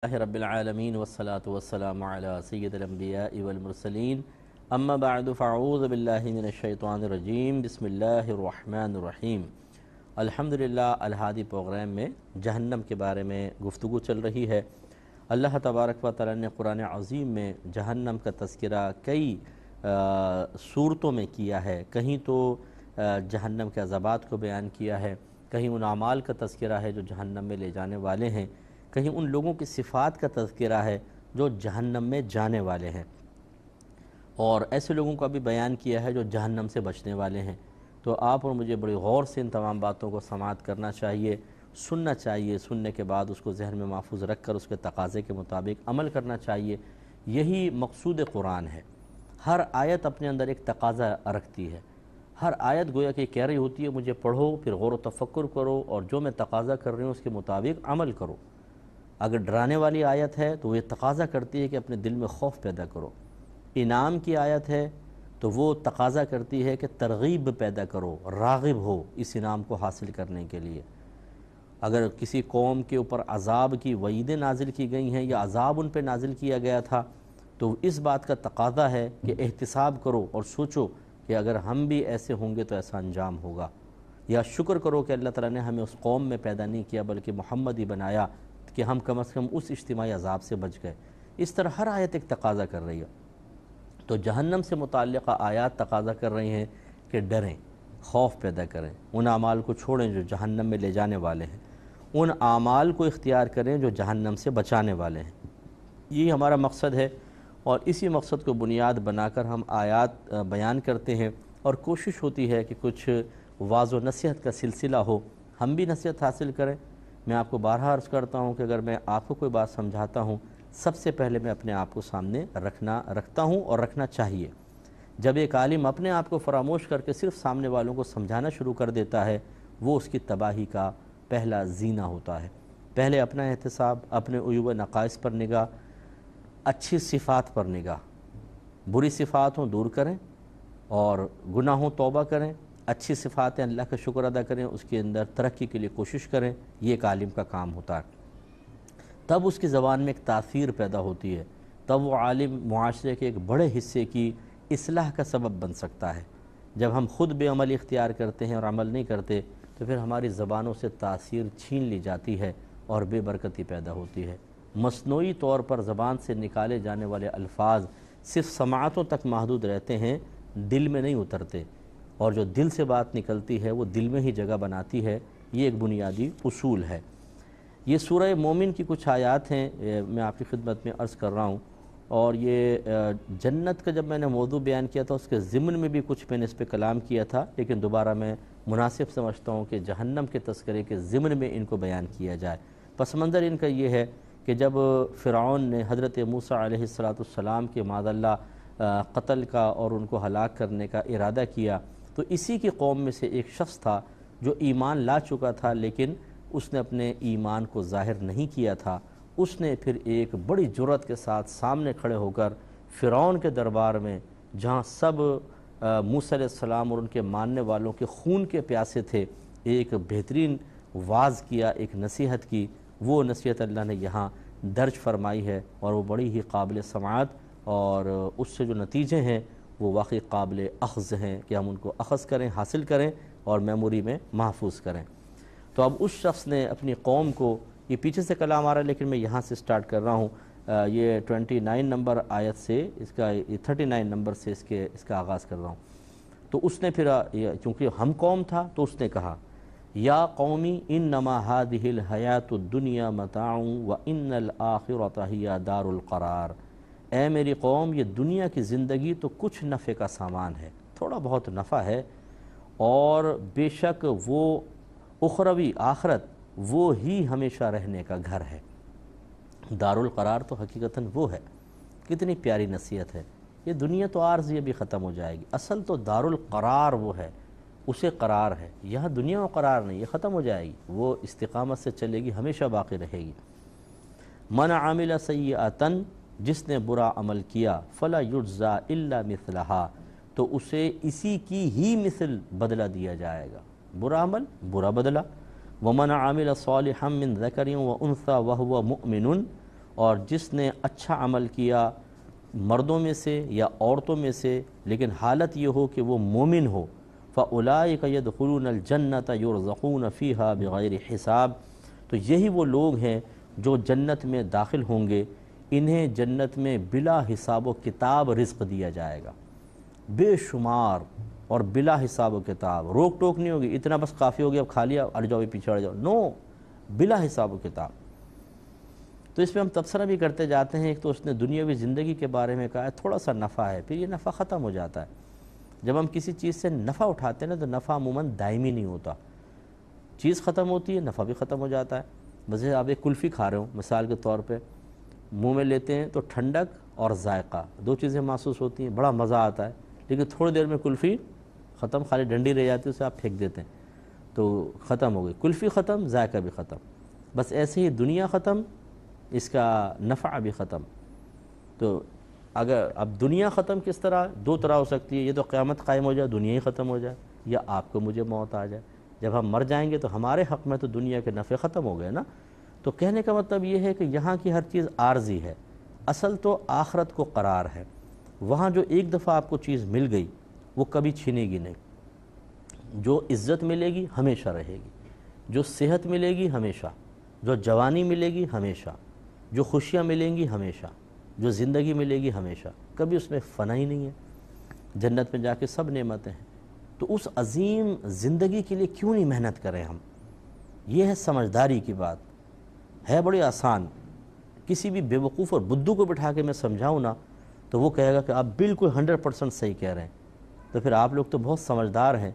رب العالمین والصلاة والسلام علی سید الانبیاء والمرسلین اما بعد فاعوذ باللہ من الشیطان الرجیم بسم اللہ الرحمن الرحیم۔ الحمدللہ الہادی پروگرام میں جہنم کے بارے میں گفتگو چل رہی ہے۔ اللہ تبارک و تعالی نے قرآن عظیم میں جہنم کا تذکرہ کئی صورتوں میں کیا ہے۔ کہیں تو جہنم کے عذابات کو بیان کیا ہے، کہیں ان اعمال کا تذکرہ ہے جو جہنم میں لے جانے والے ہیں، کہیں ان لوگوں کی صفات کا تذکرہ ہے جو جہنم میں جانے والے ہیں، اور ایسے لوگوں کا بھی بیان کیا ہے جو جہنم سے بچنے والے ہیں۔ تو آپ اور مجھے بڑی غور سے ان تمام باتوں کو سماعت کرنا چاہیے، سننا چاہیے، سننے کے بعد اس کو ذہن میں محفوظ رکھ کر اس کے تقاضے کے مطابق عمل کرنا چاہیے۔ یہی مقصود قرآن ہے۔ ہر آیت اپنے اندر ایک تقاضا رکھتی ہے۔ ہر آیت گویا کہ کہہ رہی ہوتی ہے مجھے پڑھو، پھر غور و تفکر کرو، اور جو میں تقاضا کر رہی ہوں اس کے مطابق عمل کرو۔ اگر ڈرانے والی آیت ہے تو وہ یہ تقاضا کرتی ہے کہ اپنے دل میں خوف پیدا کرو۔ انعام کی آیت ہے تو وہ تقاضا کرتی ہے کہ ترغیب پیدا کرو، راغب ہو اس انعام کو حاصل کرنے کے لیے۔ اگر کسی قوم کے اوپر عذاب کی وعیدیں نازل کی گئی ہیں یا عذاب ان پہ نازل کیا گیا تھا تو اس بات کا تقاضا ہے کہ احتساب کرو اور سوچو کہ اگر ہم بھی ایسے ہوں گے تو ایسا انجام ہوگا، یا شکر کرو کہ اللہ تعالیٰ نے ہمیں اس قوم میں پیدا نہیں کیا بلکہ محمد ہی بنایا کہ ہم کم از کم اس اجتماعی عذاب سے بچ گئے۔ اس طرح ہر آیت ایک تقاضا کر رہی ہے۔ تو جہنم سے متعلقہ آیات تقاضا کر رہی ہیں کہ ڈریں، خوف پیدا کریں، ان اعمال کو چھوڑیں جو جہنم میں لے جانے والے ہیں، ان اعمال کو اختیار کریں جو جہنم سے بچانے والے ہیں۔ یہی ہمارا مقصد ہے، اور اسی مقصد کو بنیاد بنا کر ہم آیات بیان کرتے ہیں، اور کوشش ہوتی ہے کہ کچھ واعظ و نصیحت کا سلسلہ ہو، ہم بھی نصیحت حاصل کریں۔ میں آپ کو بارہا عرض کرتا ہوں کہ اگر میں آپ کو کوئی بات سمجھاتا ہوں، سب سے پہلے میں اپنے آپ کو سامنے رکھتا ہوں اور رکھنا چاہیے۔ جب ایک عالم اپنے آپ کو فراموش کر کے صرف سامنے والوں کو سمجھانا شروع کر دیتا ہے، وہ اس کی تباہی کا پہلا زینہ ہوتا ہے۔ پہلے اپنا احتساب، اپنے عیوب و نقائص پر نگاہ، اچھی صفات پر نگاہ، بری صفات ہوں دور کریں، اور گناہوں توبہ کریں، اچھی صفاتیں اللہ کا شکر ادا کریں، اس کے اندر ترقی کے لیے کوشش کریں۔ یہ ایک عالم کا کام ہوتا ہے۔ تب اس کی زبان میں ایک تاثیر پیدا ہوتی ہے، تب وہ عالم معاشرے کے ایک بڑے حصے کی اصلاح کا سبب بن سکتا ہے۔ جب ہم خود بے عملی اختیار کرتے ہیں اور عمل نہیں کرتے تو پھر ہماری زبانوں سے تاثیر چھین لی جاتی ہے اور بے برکتی پیدا ہوتی ہے۔ مصنوعی طور پر زبان سے نکالے جانے والے الفاظ صرف سماعتوں تک محدود رہتے ہیں، دل میں نہیں اترتے، اور جو دل سے بات نکلتی ہے وہ دل میں ہی جگہ بناتی ہے۔ یہ ایک بنیادی اصول ہے۔ یہ سورہ مومن کی کچھ آیات ہیں، میں آپ کی خدمت میں عرض کر رہا ہوں، اور یہ جنت کا جب میں نے موضوع بیان کیا تھا اس کے ضمن میں بھی کچھ میں نے اس پہ کلام کیا تھا، لیکن دوبارہ میں مناسب سمجھتا ہوں کہ جہنم کے تذکرے کے ضمن میں ان کو بیان کیا جائے۔ پس منظر ان کا یہ ہے کہ جب فرعون نے حضرت موسیٰ علیہ السلام کے معاذ اللہ قتل کا اور ان کو ہلاک کرنے کا ارادہ کیا، تو اسی کی قوم میں سے ایک شخص تھا جو ایمان لا چکا تھا، لیکن اس نے اپنے ایمان کو ظاہر نہیں کیا تھا۔ اس نے پھر ایک بڑی جرأت کے ساتھ سامنے کھڑے ہو کر فرعون کے دربار میں، جہاں سب موسیٰ علیہ السلام اور ان کے ماننے والوں کے خون کے پیاسے تھے، ایک بہترین واعظ کیا، ایک نصیحت کی۔ وہ نصیحت اللہ نے یہاں درج فرمائی ہے، اور وہ بڑی ہی قابل سماعت، اور اس سے جو نتیجے ہیں وہ واقعی قابل اخذ ہیں کہ ہم ان کو اخذ کریں، حاصل کریں اور میموری میں محفوظ کریں۔ تو اب اس شخص نے اپنی قوم کو، یہ پیچھے سے کلام آ رہا ہے لیکن میں یہاں سے سٹارٹ کر رہا ہوں، یہ 29 نمبر آیت سے اس کا 39 نمبر سے اس کا آغاز کر رہا ہوں۔ تو اس نے پھر چونکہ ہم قوم تھا تو اس نے کہا یا قومی انما هذه الحیات الدنیا متاع وان الآخرۃ ہی دار القرار۔ اے میری قوم، یہ دنیا کی زندگی تو کچھ نفع کا سامان ہے، تھوڑا بہت نفع ہے، اور بے شک وہ اخروی آخرت وہ ہی ہمیشہ رہنے کا گھر ہے۔ دار القرار تو حقیقتاً وہ ہے۔ کتنی پیاری نصیحت ہے۔ یہ دنیا تو عارض یہ بھی ختم ہو جائے گی، اصل تو دار القرار وہ ہے، اسے قرار ہے۔ یہاں دنیا و قرار نہیں، یہ ختم ہو جائے گی، وہ استقامت سے چلے گی، ہمیشہ باقی رہے گی۔ من عمل سیئۃ، جس نے برا عمل کیا، فلا یجزا الا مثلھا، تو اسے اسی کی ہی مثل بدلہ دیا جائے گا۔ برا عمل برا بدلہ۔ ومن عمل صالحا من ذکر وانثی وهو مؤمن، اور جس نے اچھا عمل کیا مردوں میں سے یا عورتوں میں سے لیکن حالت یہ ہو کہ وہ مومن ہو، فَأُولَئِكَ يَدْخُلُونَ الْجَنَّةَ يُرْزَقُونَ فِيهَا بِغَيْرِ حساب، تو یہی وہ لوگ ہیں جو جنت میں داخل ہوں گے، انہیں جنت میں بلا حساب و کتاب رزق دیا جائے گا، بے شمار اور بلا حساب و کتاب، روک ٹوک نہیں ہوگی، اتنا بس کافی ہو گیا اب کھا لیا اڑ جاؤ پیچھے اڑ جاؤ، نو، بلا حساب و کتاب۔ تو اس پہ ہم تبصرہ بھی کرتے جاتے ہیں، ایک تو اس نے دنیاوی زندگی کے بارے میں کہا ہے تھوڑا سا نفع ہے، پھر یہ نفع ختم ہو جاتا ہے۔ جب ہم کسی چیز سے نفع اٹھاتے ہیں نا تو نفع عموماً دائمی نہیں ہوتا، چیز ختم ہوتی ہے نفع بھی ختم ہو جاتا ہے۔ بس آپ ایک کلفی کھا رہے ہو مثال کے طور پہ، منہ میں لیتے ہیں تو ٹھنڈک اور ذائقہ دو چیزیں محسوس ہوتی ہیں، بڑا مزہ آتا ہے، لیکن تھوڑی دیر میں کلفی ختم، خالی ڈنڈی رہ جاتی ہے، اسے آپ پھینک دیتے ہیں تو ختم ہو گئی، کلفی ختم، ذائقہ بھی ختم۔ بس ایسے ہی دنیا ختم، اس کا نفع بھی ختم۔ تو اگر اب دنیا ختم کس طرح؟ دو طرح ہو سکتی ہے، یہ تو قیامت قائم ہو جائے دنیا ہی ختم ہو جائے، یا آپ کو مجھے موت آ جائے۔ جب ہم مر جائیں گے تو ہمارے حق میں تو دنیا کے نفع ختم ہو گئے نا۔ تو کہنے کا مطلب یہ ہے کہ یہاں کی ہر چیز عارضی ہے، اصل تو آخرت کو قرار ہے، وہاں جو ایک دفعہ آپ کو چیز مل گئی وہ کبھی چھینے گی نہیں، جو عزت ملے گی ہمیشہ رہے گی، جو صحت ملے گی ہمیشہ، جو جوانی ملے گی ہمیشہ، جو خوشیاں ملیں گی ہمیشہ، جو زندگی ملے گی ہمیشہ، کبھی اس میں فنا ہی نہیں ہے۔ جنت میں جا کے سب نعمتیں ہیں، تو اس عظیم زندگی کے لیے کیوں نہیں محنت کریں ہم؟ یہ ہے سمجھداری کی بات، ہے بڑی آسان۔ کسی بھی بے وقوف اور بدھو کو بٹھا کے میں سمجھاؤں نا تو وہ کہے گا کہ آپ بالکل 100% صحیح کہہ رہے ہیں، تو پھر آپ لوگ تو بہت سمجھدار ہیں۔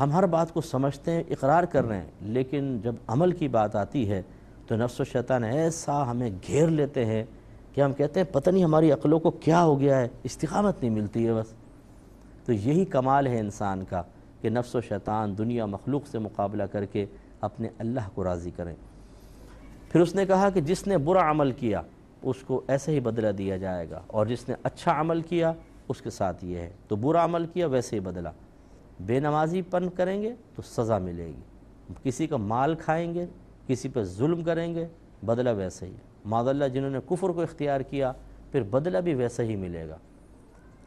ہم ہر بات کو سمجھتے ہیں، اقرار کر رہے ہیں، لیکن جب عمل کی بات آتی ہے تو نفس و شیطان ایسا ہمیں گھیر لیتے ہیں کہ ہم کہتے ہیں پتہ نہیں ہماری عقلوں کو کیا ہو گیا ہے، استقامت نہیں ملتی ہے بس۔ تو یہی کمال ہے انسان کا کہ نفس و شیطان دنیا مخلوق سے مقابلہ کر کے اپنے اللہ کو راضی کریں۔ پھر اس نے کہا کہ جس نے برا عمل کیا اس کو ایسے ہی بدلہ دیا جائے گا، اور جس نے اچھا عمل کیا اس کے ساتھ یہ ہے، تو برا عمل کیا ویسے ہی بدلہ، بے نمازی پن کریں گے تو سزا ملے گی، کسی کا مال کھائیں گے، کسی پہ ظلم کریں گے، بدلہ ویسے ہی، معاذ اللہ جنہوں نے کفر کو اختیار کیا پھر بدلہ بھی ویسا ہی ملے گا۔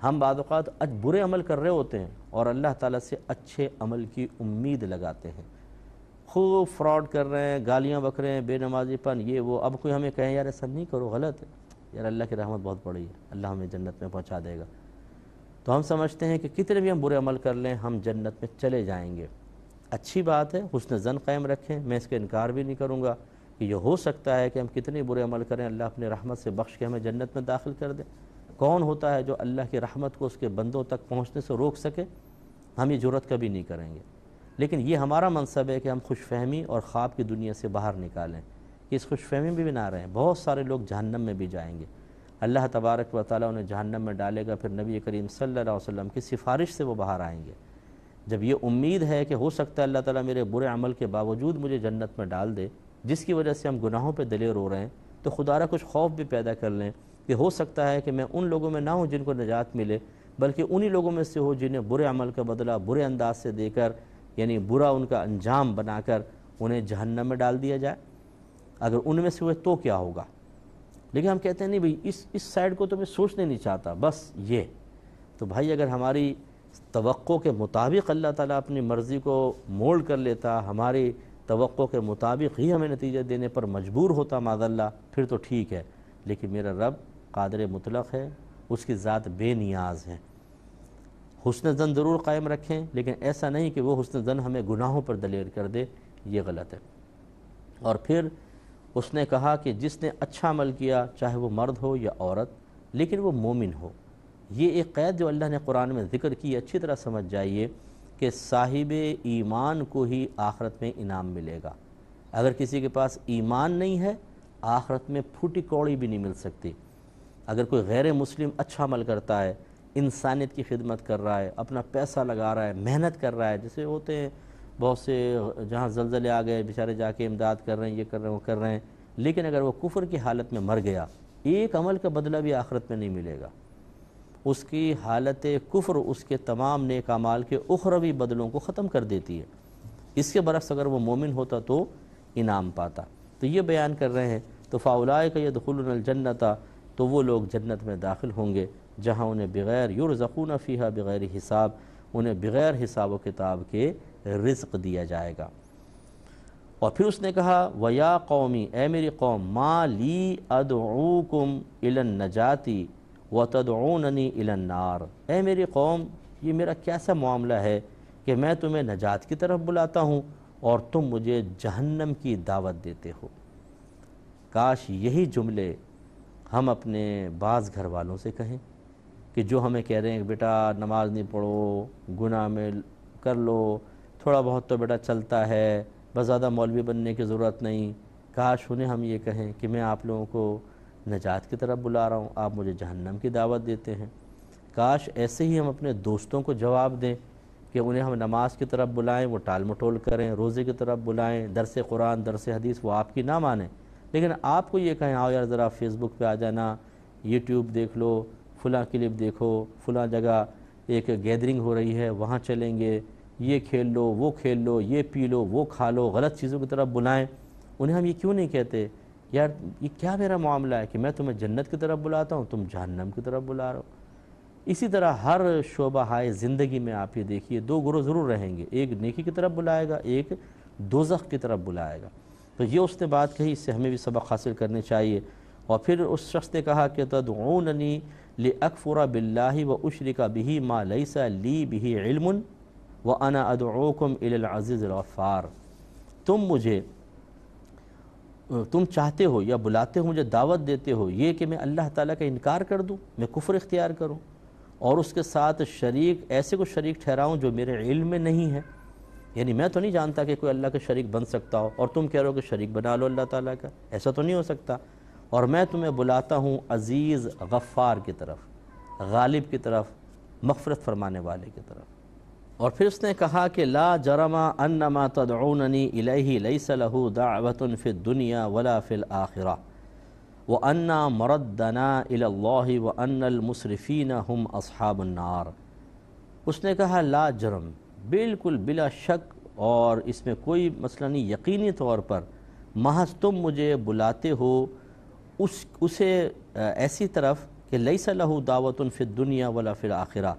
ہم بعض اوقات برے عمل کر رہے ہوتے ہیں اور اللہ تعالیٰ سے اچھے عمل کی امید لگاتے ہیں، خوب فراڈ کر رہے ہیں، گالیاں بک رہے ہیں، بے نمازی پن، یہ وہ، اب کوئی ہمیں کہے یار ایسا نہیں کرو غلط ہے، یار اللہ کی رحمت بہت بڑی ہے، اللہ ہمیں جنت میں پہنچا دے گا، تو ہم سمجھتے ہیں کہ کتنے بھی ہم برے عمل کر لیں ہم جنت میں چلے جائیں گے۔ اچھی بات ہے، حسن ظن قائم رکھیں، میں اس کا انکار بھی نہیں کروں گا کہ یہ ہو سکتا ہے کہ ہم کتنے برے عمل کریں، اللہ اپنے رحمت سے بخش کے ہمیں جنت میں داخل کر دے۔ کون ہوتا ہے جو اللہ کی رحمت کو اس کے بندوں تک پہنچنے سے روک سکے؟ ہم یہ جرات کبھی نہیں کریں گے، لیکن یہ ہمارا منصب ہے کہ ہم خوش فہمی اور خواب کی دنیا سے باہر نکالیں، کہ اس خوش فہمی بھی نہ رہیں۔ بہت سارے لوگ جہنم میں بھی جائیں گے، اللہ تبارک و تعالیٰ انہیں جہنم میں ڈالے گا، پھر نبی کریم صلی اللہ علیہ وسلم کی سفارش سے وہ باہر آئیں گے۔ جب یہ امید ہے کہ ہو سکتا ہے اللہ تعالیٰ میرے برے عمل کے باوجود مجھے جنت میں ڈال دے، جس کی وجہ سے ہم گناہوں پہ دلیر ہو رہے ہیں، تو خدا را کچھ خوف بھی پیدا کر لیں کہ ہو سکتا ہے کہ میں ان لوگوں میں نہ ہوں جن کو نجات ملے، بلکہ انہی لوگوں میں سے ہو جنہیں برے عمل کا بدلہ برے انداز سے دے کر، یعنی برا ان کا انجام بنا کر انہیں جہنم میں ڈال دیا جائے۔ اگر ان میں سے ہوئے تو کیا ہوگا؟ لیکن ہم کہتے ہیں نہیں بھئی اس سائڈ کو تو میں سوچنے نہیں چاہتا، بس یہ تو بھائی اگر ہماری توقع کے مطابق اللہ تعالیٰ اپنی مرضی کو مولڈ کر لیتا، ہماری توقع کے مطابق ہی ہمیں نتیجہ دینے پر مجبور ہوتا معاذ اللہ، پھر تو ٹھیک ہے، لیکن میرا رب قادر مطلق ہے، اس کی ذات بے نیاز ہے۔ حسن ظن ضرور قائم رکھیں، لیکن ایسا نہیں کہ وہ حسن ظن ہمیں گناہوں پر دلیر کر دے، یہ غلط ہے۔ اور پھر اس نے کہا کہ جس نے اچھا عمل کیا، چاہے وہ مرد ہو یا عورت، لیکن وہ مومن ہو۔ یہ ایک قید جو اللہ نے قرآن میں ذکر کی، اچھی طرح سمجھ جائیے کہ صاحب ایمان کو ہی آخرت میں انعام ملے گا۔ اگر کسی کے پاس ایمان نہیں ہے، آخرت میں پھوٹی کوڑی بھی نہیں مل سکتی۔ اگر کوئی غیر مسلم اچھا عمل کرتا ہے، انسانیت کی خدمت کر رہا ہے، اپنا پیسہ لگا رہا ہے، محنت کر رہا ہے، جیسے ہوتے ہیں بہت سے جہاں زلزلے آ گئے بیچارے جا کے امداد کر رہے ہیں، یہ کر رہے ہیں وہ کر رہے ہیں، لیکن اگر وہ کفر کی حالت میں مر گیا، ایک عمل کا بدلہ بھی آخرت میں نہیں ملے گا۔ اس کی حالت کفر اس کے تمام نیک اعمال کے اخروی بدلوں کو ختم کر دیتی ہے۔ اس کے برعکس اگر وہ مومن ہوتا تو انعام پاتا۔ تو یہ بیان کر رہے ہیں تو فاولئک یدخلون الجنۃ، تو وہ لوگ جنت میں داخل ہوں گے جہاں انہیں بغیر یرزقون فیہا بغیر حساب، انہیں بغیر حساب و کتاب کے رزق دیا جائے گا۔ اور پھر اس نے کہا وَيَا قَوْمِ، اے میری قوم، مَا لِي أَدْعُوكُمْ إِلَى النَّجَاةِ وَتَدْعُونَنِي إِلَى النَّارِ، اے میری قوم، یہ میرا کیسا معاملہ ہے کہ میں تمہیں نجات کی طرف بلاتا ہوں اور تم مجھے جہنم کی دعوت دیتے ہو۔ کاش یہی جملے ہم اپنے بعض گھر والوں سے کہیں کہ جو ہمیں کہہ رہے ہیں کہ بیٹا نماز نہیں پڑھو، گناہ میں کر لو، تھوڑا بہت تو بیٹا چلتا ہے، بس زیادہ مولوی بننے کی ضرورت نہیں۔ کاش انہیں ہم یہ کہیں کہ میں آپ لوگوں کو نجات کی طرف بلا رہا ہوں، آپ مجھے جہنم کی دعوت دیتے ہیں۔ کاش ایسے ہی ہم اپنے دوستوں کو جواب دیں کہ انہیں ہم نماز کی طرف بلائیں، وہ ٹال مٹول کریں، روزے کی طرف بلائیں، درس قرآن، درس حدیث وہ آپ کی نہ مانیں، لیکن آپ کو یہ کہیں آؤ یار ذرا فیس بک پہ آ جانا، یوٹیوب دیکھ لو، فلاں کلپ دیکھو، فلاں جگہ ایک گیدرنگ ہو رہی ہے وہاں چلیں گے، یہ کھیل لو، وہ کھیل لو، یہ پی لو، وہ کھا لو، غلط چیزوں کی طرف بلائیں۔ انہیں ہم یہ کیوں نہیں کہتے یار یہ کیا میرا معاملہ ہے کہ میں تمہیں جنت کی طرف بلاتا ہوں، تم جہنم کی طرف بلا رہے ہو۔ اسی طرح ہر شعبہ ہائے زندگی میں آپ یہ دیکھیے دو گروہ ضرور رہیں گے، ایک نیکی کی طرف بلائے گا، ایک دوزخ کی طرف بلائے گا۔ تو یہ اس نے بات کہی، اس سے ہمیں بھی سبق حاصل کرنے چاہیے۔ اور پھر اس شخص نے کہا کہ تدعوننی لأکفر باللہ واشرک بہ ما لیس لی بہ علم وانا ادعوکم الی العزیز الغفار، تم چاہتے ہو یا بلاتے ہو، مجھے دعوت دیتے ہو یہ کہ میں اللہ تعالیٰ کا انکار کر دوں، میں کفر اختیار کروں اور اس کے ساتھ شریک ایسے کو شریک ٹھہراؤں جو میرے علم میں نہیں ہے، یعنی میں تو نہیں جانتا کہ کوئی اللہ کا شریک بن سکتا ہو اور تم کہہ رہے ہو کہ شریک بنا لو اللہ تعالیٰ کا، ایسا تو نہیں ہو سکتا، اور میں تمہیں بلاتا ہوں عزیز غفار کی طرف، غالب کی طرف، مغفرت فرمانے والے کی طرف۔ اور پھر اس نے کہا کہ لا جرم انما تدعوننی الیہ لیس لہ دعوت فی الدنیا ولا فی الآخرہ وَأَنَّا مَرَدَّنَا إِلَى اللَّهِ وَأَنَّ الْمُسْرِفِينَ هُمْ أَصْحَابُ النَّارِ، اس نے کہا لا جرم، بالکل بلا شک اور اس میں کوئی مسئلہ نہیں، یقینی طور پر محض تم مجھے بلاتے ہو اسے ایسی طرف کہ لیس لہ دعوت فی الدنیا ولا فی الآخرہ،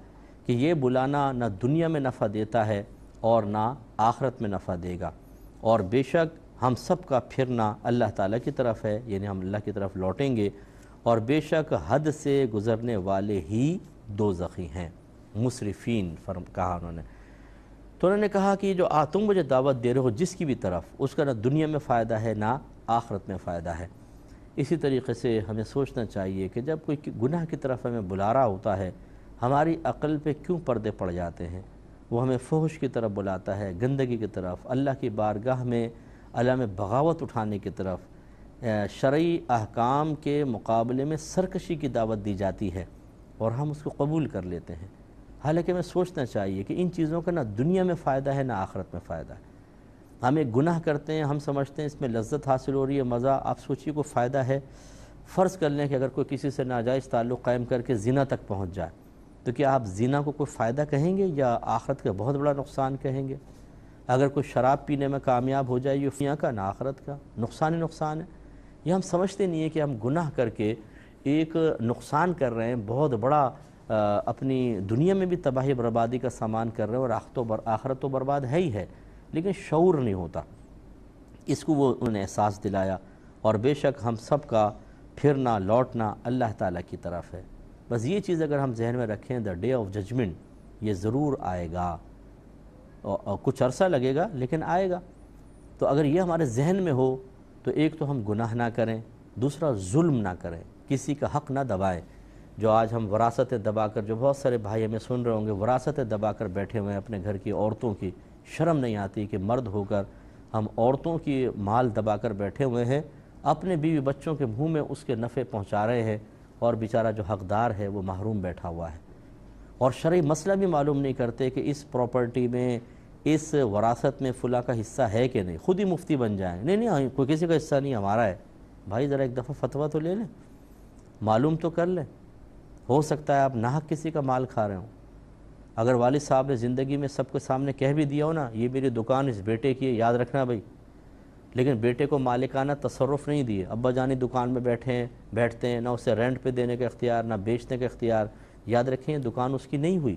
کہ یہ بلانا نہ دنیا میں نفع دیتا ہے اور نہ آخرت میں نفع دے گا، اور بے شک ہم سب کا پھرنا اللہ تعالیٰ کی طرف ہے، یعنی ہم اللہ کی طرف لوٹیں گے، اور بے شک حد سے گزرنے والے ہی دوزخی ہیں، مسرفین کہا انہوں نے۔ تو انہوں نے کہا کہ جو تم مجھے دعوت دے رہے ہو جس کی بھی طرف، اس کا نہ دنیا میں فائدہ ہے نہ آخرت میں فائدہ ہے۔ اسی طریقے سے ہمیں سوچنا چاہیے کہ جب کوئی گناہ کی طرف ہمیں بلا رہا ہوتا ہے، ہماری عقل پہ کیوں پردے پڑ جاتے ہیں؟ وہ ہمیں فحش کی طرف بلاتا ہے، گندگی کی طرف، اللہ کی بارگاہ میں علم بغاوت اٹھانے کی طرف، شرعی احکام کے مقابلے میں سرکشی کی دعوت دی جاتی ہے اور ہم اس کو قبول کر لیتے ہیں، حالانکہ ہمیں سوچنا چاہیے کہ ان چیزوں کا نہ دنیا میں فائدہ ہے نہ آخرت میں فائدہ ہے۔ ہم ایک گناہ کرتے ہیں، ہم سمجھتے ہیں اس میں لذت حاصل ہو رہی ہے، مزہ، آپ سوچیے کوئی فائدہ ہے؟ فرض کر لیں کہ اگر کوئی کسی سے ناجائز تعلق قائم کر کے زنا تک پہنچ جائے، تو کیا آپ زنا کو کوئی فائدہ کہیں گے یا آخرت کا بہت بڑا نقصان کہیں گے؟ اگر کوئی شراب پینے میں کامیاب ہو جائے، یہ دنیا کا نہ آخرت کا نقصان ہی نقصان ہے۔ یہ ہم سمجھتے نہیں ہیں کہ ہم گناہ کر کے ایک نقصان کر رہے ہیں، بہت بڑا اپنی دنیا میں بھی تباہی بربادی کا سامان کر رہے ہیں، اور آخرت تو برباد ہے ہی ہے، لیکن شعور نہیں ہوتا۔ اس کو وہ انہوں نے احساس دلایا، اور بے شک ہم سب کا پھرنا لوٹنا اللہ تعالیٰ کی طرف ہے۔ بس یہ چیز اگر ہم ذہن میں رکھیں، دا ڈے آف ججمنٹ یہ ضرور آئے گا، اور کچھ عرصہ لگے گا لیکن آئے گا۔ تو اگر یہ ہمارے ذہن میں ہو تو ایک تو ہم گناہ نہ کریں، دوسرا ظلم نہ کریں، کسی کا حق نہ دبائیں۔ جو آج ہم وراثتیں دبا کر، جو بہت سارے بھائی ہمیں سن رہے ہوں گے، وراثتیں دبا کر بیٹھے ہوئے ہیں اپنے گھر کی عورتوں کی، شرم نہیں آتی کہ مرد ہو کر ہم عورتوں کی مال دبا کر بیٹھے ہوئے ہیں، اپنے بیوی بچوں کے منہ میں اس کے نفع پہنچا رہے ہیں، اور بیچارہ جو حقدار ہے وہ محروم بیٹھا ہوا ہے، اور شرعی مسئلہ بھی معلوم نہیں کرتے کہ اس پراپرٹی میں، اس وراثت میں فلاں کا حصہ ہے کہ نہیں، خود ہی مفتی بن جائیں، نہیں کوئی کسی کا حصہ نہیں ہمارا ہے۔ بھائی ذرا ایک دفعہ فتویٰ تو لے لیں، معلوم تو کر لیں، ہو سکتا ہے آپ ناحق کسی کا مال کھا رہے ہوں۔ اگر والد صاحب نے زندگی میں سب کے سامنے کہہ بھی دیا ہو نا، یہ میری دکان اس بیٹے کی ہے، یاد رکھنا بھائی، لیکن بیٹے کو مالکانہ تصرف نہیں دیے، ابا جانی دکان میں بیٹھتے ہیں، نہ اسے رینٹ پہ دینے کا اختیار، نہ بیچنے کا اختیار۔ یاد رکھیں دکان اس کی نہیں ہوئی،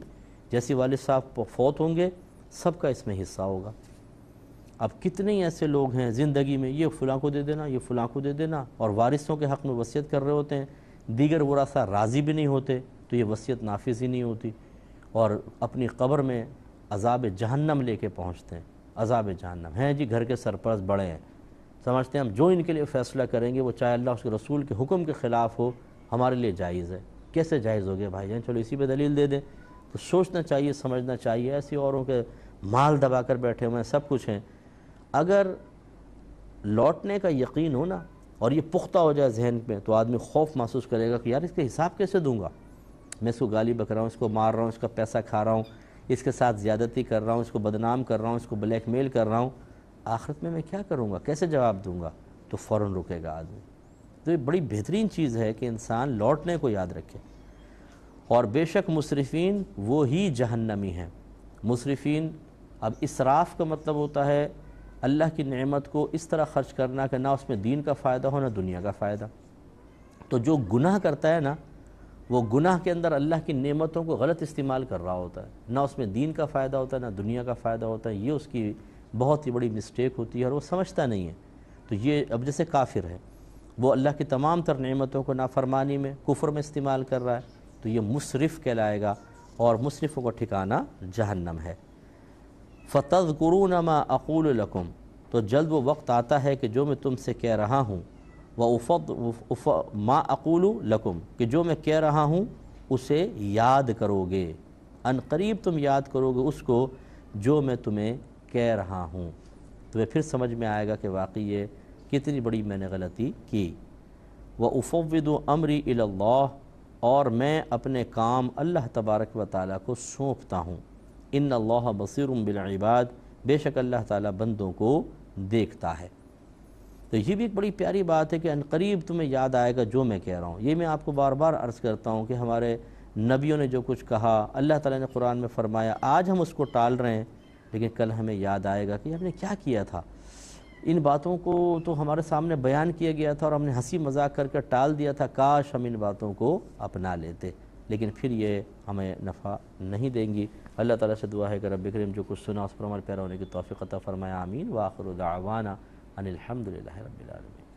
جیسی والد صاحب فوت ہوں گے سب کا اس میں حصہ ہوگا۔ اب کتنے ہی ایسے لوگ ہیں زندگی میں، یہ فلاں کو دے دینا، یہ فلاں کو دے دینا، اور وارثوں کے حق میں وصیت کر رہے ہوتے ہیں، دیگر ورثہ راضی بھی نہیں ہوتے تو یہ وصیت نافذ ہی نہیں ہوتی، اور اپنی قبر میں عذاب جہنم لے کے پہنچتے ہیں۔ عذاب جہنم ہیں جی، گھر کے سرپرست بڑے ہیں، سمجھتے ہیں ہم جو ان کے لیے فیصلہ کریں گے وہ چاہے اللہ اس کے رسول کے حکم کے خلاف ہو ہمارے لیے جائز ہے۔ کیسے جائز ہو گیا بھائی جان؟ چلو اسی پہ دلیل دے دیں۔ تو سوچنا چاہیے، سمجھنا چاہیے، ایسی اوروں کے مال دبا کر بیٹھے ہوئے ہیں، سب کچھ ہیں۔ اگر لوٹنے کا یقین ہو نا اور یہ پختہ ہو جائے ذہن میں تو آدمی خوف محسوس کرے گا کہ یار اس کے حساب کیسے دوں گا؟ میں اس کو گالی بک رہا ہوں، اس کو مار رہا ہوں، اس کا پیسہ کھا رہا ہوں، اس کے ساتھ زیادتی کر رہا ہوں، اس کو بدنام کر رہا ہوں، اس کو بلیک میل کر رہا ہوں، آخرت میں کیا کروں گا؟ کیسے جواب دوں گا؟ تو فوراً رکے گا آدمی۔ تو یہ بڑی بہترین چیز ہے کہ انسان لوٹنے کو یاد رکھے۔ اور بے شک مسرفین وہی جہنمی ہیں۔ مسرفین، اب اسراف کا مطلب ہوتا ہے اللہ کی نعمت کو اس طرح خرچ کرنا کہ نہ اس میں دین کا فائدہ ہو نہ دنیا کا فائدہ۔ تو جو گناہ کرتا ہے نا، وہ گناہ کے اندر اللہ کی نعمتوں کو غلط استعمال کر رہا ہوتا ہے، نہ اس میں دین کا فائدہ ہوتا ہے نہ دنیا کا فائدہ ہوتا ہے۔ یہ اس کی بہت ہی بڑی مسٹیک ہوتی ہے اور وہ سمجھتا نہیں ہے۔ تو یہ اب جیسے کافر ہے، وہ اللہ کی تمام تر نعمتوں کو نافرمانی میں، کفر میں استعمال کر رہا ہے، تو یہ مسرف کہلائے گا، اور مسرفوں کا ٹھکانہ جہنم ہے۔ فَتَذْكُرُونَ مَا أَقُولُ لَكُمْ، تو جلد وہ وقت آتا ہے کہ جو میں تم سے کہہ رہا ہوں، مَا أَقُولُ لَكُمْ، کہ جو میں کہہ رہا ہوں اسے یاد کرو گے، ان قریب تم یاد کرو گے اس کو جو میں تمہیں کہہ رہا ہوں، تو پھر سمجھ میں آئے گا کہ واقعی یہ کتنی بڑی میں نے غلطی کی۔ وَأُفَوِّضُ أَمْرِي إِلَى اللَّهِ، اور میں اپنے کام اللہ تبارک و تعالیٰ کو سونپتا ہوں۔ ان اللہ بصیر بالعباد، بے شک اللہ تعالیٰ بندوں کو دیکھتا ہے۔ تو یہ بھی ایک بڑی پیاری بات ہے کہ ان قریب تمہیں یاد آئے گا جو میں کہہ رہا ہوں۔ یہ میں آپ کو بار بار عرض کرتا ہوں کہ ہمارے نبیوں نے جو کچھ کہا، اللہ تعالیٰ نے قرآن میں فرمایا، آج ہم اس کو ٹال رہے ہیں، لیکن کل ہمیں یاد آئے گا کہ ہم نے کیا کیا تھا۔ ان باتوں کو تو ہمارے سامنے بیان کیا گیا تھا اور ہم نے ہنسی مذاق کر کے ٹال دیا تھا، کاش ہم ان باتوں کو اپنا لیتے، لیکن پھر یہ ہمیں نفع نہیں دیں گی۔ اللہ تعالیٰ سے دعا ہے کہ رب کریم جو کچھ سنا اس پر عمل پیرا ہونے کی توفیق عطا فرمائے، آمین۔ وآخر دعوانا ان الحمد للہ رب العالمین۔